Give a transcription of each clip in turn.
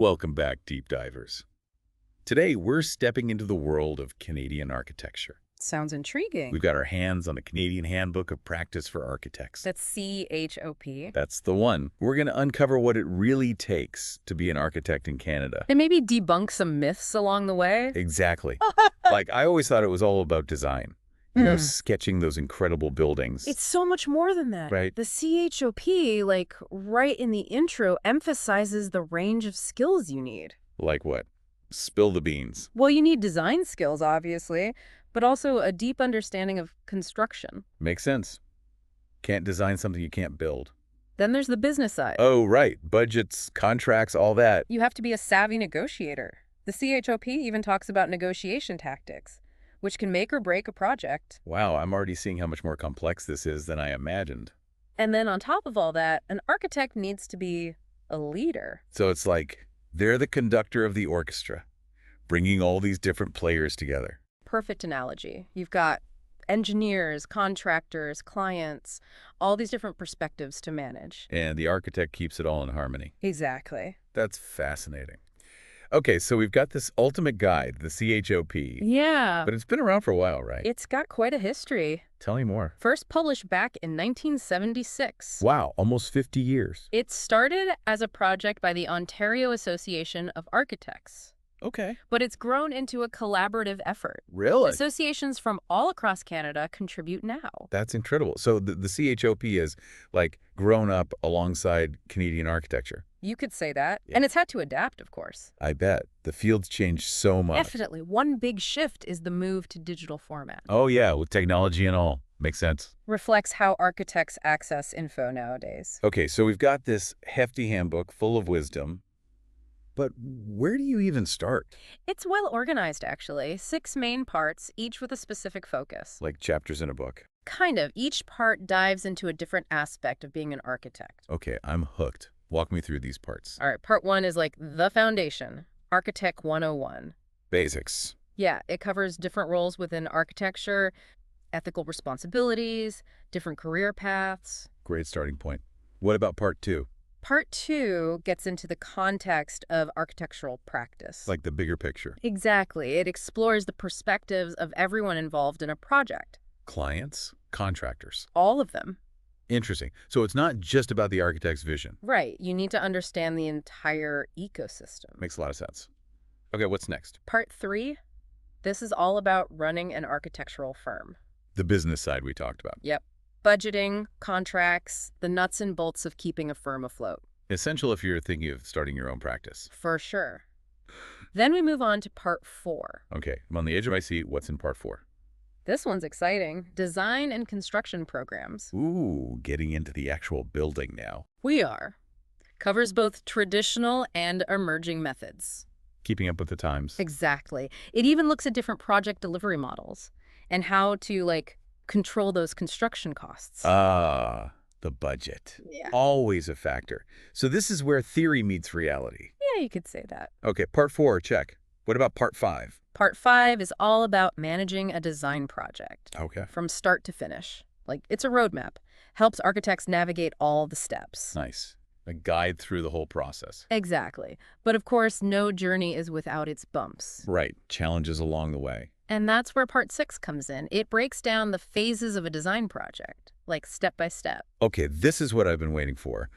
Welcome back, deep divers. Today, we're stepping into the world of Canadian architecture. Sounds intriguing. We've got our hands on the Canadian Handbook of Practice for Architects. That's CHOP. That's the one. We're going to uncover what it really takes to be an architect in Canada. And maybe debunk some myths along the way. Exactly. Like, I always thought it was all about design. Sketching those incredible buildings. It's so much more than that. Right. The CHOP, like right in the intro, emphasizes the range of skills you need. Like what? Spill the beans. Well, you need design skills, obviously, but also a deep understanding of construction. Makes sense. Can't design something you can't build. Then there's the business side. Oh, right. Budgets, contracts, all that. You have to be a savvy negotiator. The CHOP even talks about negotiation tactics, which can make or break a project. Wow, I'm already seeing how much more complex this is than I imagined. And then on top of all that, an architect needs to be a leader. So it's like they're the conductor of the orchestra, bringing all these different players together. Perfect analogy. You've got engineers, contractors, clients, all these different perspectives to manage. And the architect keeps it all in harmony. Exactly. That's fascinating. Okay, so we've got this ultimate guide, the CHOP. Yeah. But it's been around for a while, right? It's got quite a history. Tell me more. First published back in 1976. Wow, almost 50 years. It started as a project by the Ontario Association of Architects, Okay. but it's grown into a collaborative effort. Really? Associations from all across Canada contribute now. That's incredible. So the CHOP is like grown up alongside Canadian architecture. You could say that. Yeah. And it's had to adapt, of course. I bet. The field's changed so much. Definitely. One big shift is the move to digital format. Oh, yeah, with technology and all. Makes sense. Reflects how architects access info nowadays. Okay, so we've got this hefty handbook full of wisdom. But where do you even start? It's well organized, actually. 6 main parts, each with a specific focus. Like chapters in a book. Kind of. Each part dives into a different aspect of being an architect. Okay, I'm hooked. Walk me through these parts. All right, part 1 is like the foundation, Architect 101. Basics. Yeah, it covers different roles within architecture, ethical responsibilities, different career paths. Great starting point. What about part 2? Part 2 gets into the context of architectural practice. Like the bigger picture. Exactly. It explores the perspectives of everyone involved in a project. Clients, contractors. All of them. Interesting. So it's not just about the architect's vision. Right. You need to understand the entire ecosystem. Makes a lot of sense. Okay, what's next? Part 3, this is all about running an architectural firm. The business side we talked about. Yep. Budgeting, contracts, the nuts and bolts of keeping a firm afloat. Essential if you're thinking of starting your own practice. For sure. Then we move on to part 4. Okay, I'm on the edge of my seat. What's in part 4? This one's exciting. Design and construction programs. Ooh, getting into the actual building now. We are. Covers both traditional and emerging methods. Keeping up with the times. Exactly. It even looks at different project delivery models and how to, like, control those construction costs. Ah, the budget. Yeah. Always a factor. So this is where theory meets reality. Yeah, you could say that. Okay, part 4, check. What about part 5? Part 5 is all about managing a design project Okay. from start to finish. Like, it's a roadmap. Helps architects navigate all the steps. Nice. A guide through the whole process. Exactly. But of course, no journey is without its bumps. Right. Challenges along the way. And that's where part 6 comes in. It breaks down the phases of a design project, like step by step. Okay, this is what I've been waiting for.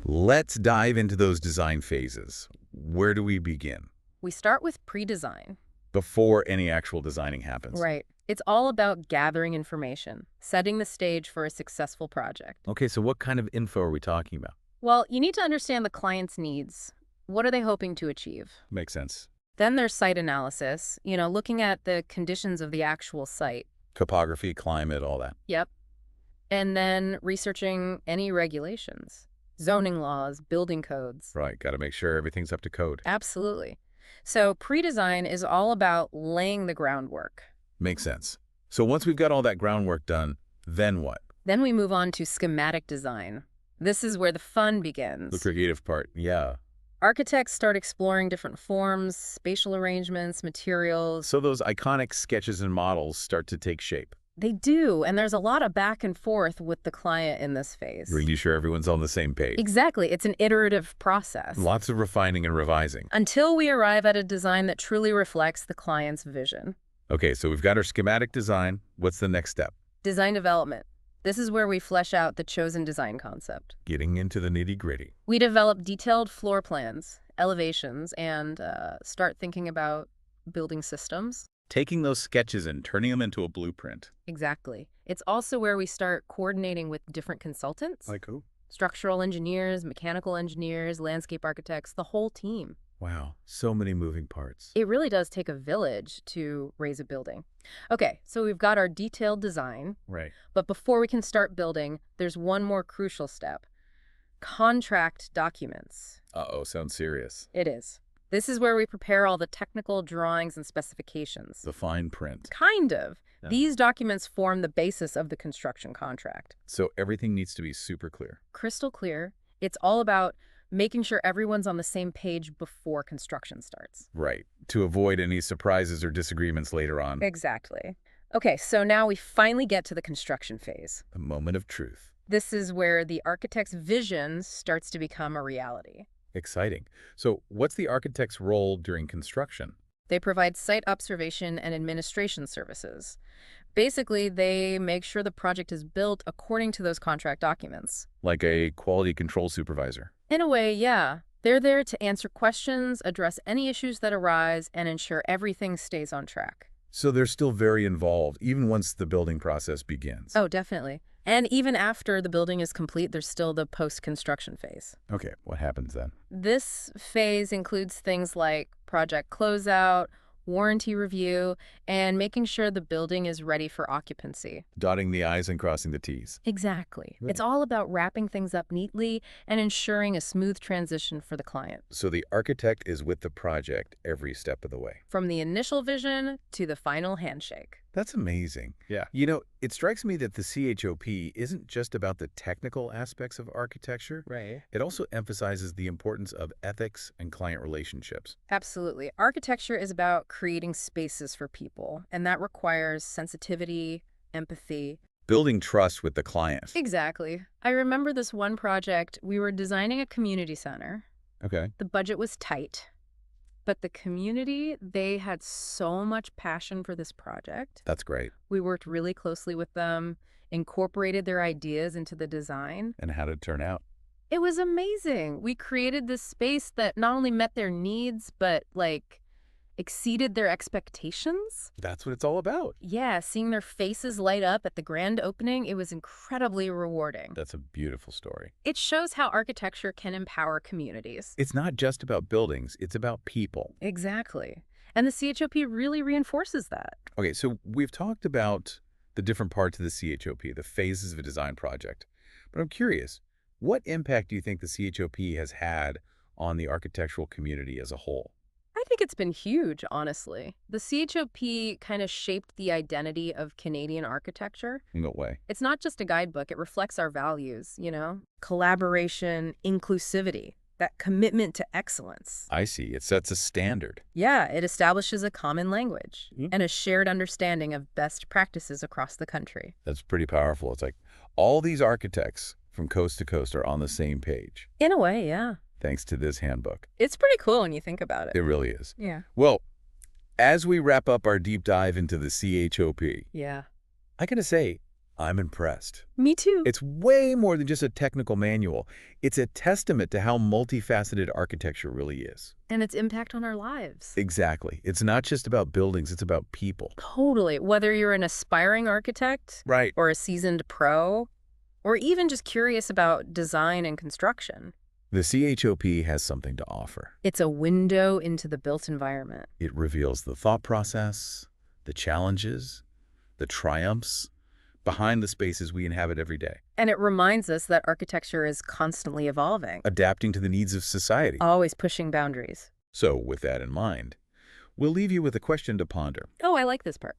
Let's dive into those design phases. Where do we begin? We start with pre-design. Before any actual designing happens. Right. It's all about gathering information, setting the stage for a successful project. Okay, so what kind of info are we talking about? Well, you need to understand the client's needs. What are they hoping to achieve? Makes sense. Then there's site analysis, looking at the conditions of the actual site. Topography, climate, all that. Yep. And then researching any regulations, zoning laws, building codes. Right, got to make sure everything's up to code. Absolutely. So pre-design is all about laying the groundwork. Makes sense. So once we've got all that groundwork done, then what? Then we move on to schematic design. This is where the fun begins. The creative part, yeah. Architects start exploring different forms, spatial arrangements, materials. So those iconic sketches and models start to take shape. They do, and there's a lot of back and forth with the client in this phase. Really sure everyone's on the same page. Exactly. It's an iterative process. Lots of refining and revising. Until we arrive at a design that truly reflects the client's vision. Okay, so we've got our schematic design. What's the next step? Design development. This is where we flesh out the chosen design concept. Getting into the nitty-gritty. We develop detailed floor plans, elevations, and start thinking about building systems. Taking those sketches and turning them into a blueprint. Exactly. It's also where we start coordinating with different consultants. Like who? Structural engineers, mechanical engineers, landscape architects, the whole team. Wow, so many moving parts. It really does take a village to raise a building. Okay, so we've got our detailed design, Right. but before we can start building, there's one more crucial step. Contract documents. Uh-oh, sounds serious. It is. This is where we prepare all the technical drawings and specifications. The fine print. Kind of. Yeah. These documents form the basis of the construction contract. So everything needs to be super clear. Crystal clear. It's all about making sure everyone's on the same page before construction starts. Right. To avoid any surprises or disagreements later on. Exactly. Okay, so now we finally get to the construction phase. The moment of truth. This is where the architect's vision starts to become a reality. Exciting. So what's the architect's role during construction? They provide site observation and administration services. Basically, they make sure the project is built according to those contract documents. Like a quality control supervisor. In a way, yeah. They're there to answer questions, address any issues that arise, and ensure everything stays on track. So they're still very involved, even once the building process begins. Oh, definitely. And even after the building is complete, there's still the post-construction phase. Okay, what happens then? This phase includes things like project closeout, warranty review, and making sure the building is ready for occupancy. Dotting the I's and crossing the T's. Exactly. Right. It's all about wrapping things up neatly and ensuring a smooth transition for the client. So the architect is with the project every step of the way. From the initial vision to the final handshake. That's amazing. Yeah. You know, it strikes me that the CHOP isn't just about the technical aspects of architecture. Right. It also emphasizes the importance of ethics and client relationships. Absolutely. Architecture is about creating spaces for people, and that requires sensitivity, empathy. Building trust with the client. Exactly. I remember this one project. We were designing a community center. Okay. The budget was tight, but the community, they had so much passion for this project. That's great. We worked really closely with them, incorporated their ideas into the design. And how did it turn out? It was amazing. We created this space that not only met their needs, but exceeded their expectations. That's what it's all about. Yeah, seeing their faces light up at the grand opening, it was incredibly rewarding. That's a beautiful story. It shows how architecture can empower communities. It's not just about buildings, it's about people. Exactly. And the CHOP really reinforces that. Okay, so we've talked about the different parts of the CHOP, the phases of a design project. But I'm curious, what impact do you think the CHOP has had on the architectural community as a whole? I think it's been huge, honestly. The CHOP kind of shaped the identity of Canadian architecture. In what way? It's not just a guidebook, it reflects our values, collaboration, inclusivity, that commitment to excellence. I see. It sets a standard. Yeah, it establishes a common language Mhm. and a shared understanding of best practices across the country. That's pretty powerful. It's like all these architects from coast to coast are on the same page, In a way, yeah. thanks to this handbook. It's pretty cool when you think about it. It really is. Yeah. Well, as we wrap up our deep dive into the CHOP, Yeah. I gotta say, I'm impressed. Me too. It's way more than just a technical manual. It's a testament to how multifaceted architecture really is. And its impact on our lives. Exactly. It's not just about buildings, it's about people. Totally. Whether you're an aspiring architect Right. or a seasoned pro, or even just curious about design and construction, The CHOP has something to offer. it's a window into the built environment. It reveals the thought process, the challenges, the triumphs behind the spaces we inhabit every day, And it reminds us that architecture is constantly evolving, adapting to the needs of society. always pushing boundaries. So, with that in mind, we'll leave you with a question to ponder. Oh, I like this part.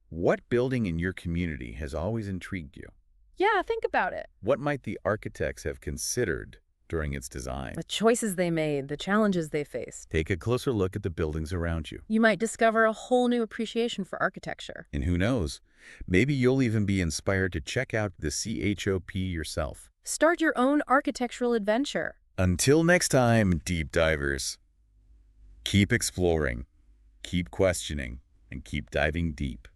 What building in your community has always intrigued you? Yeah, think about it. What might the architects have considered during its design. The choices they made, the challenges they faced. Take a closer look at the buildings around you. You might discover a whole new appreciation for architecture. And who knows, maybe you'll even be inspired to check out the CHOP yourself. Start your own architectural adventure. Until next time, deep divers, keep exploring, keep questioning, and keep diving deep.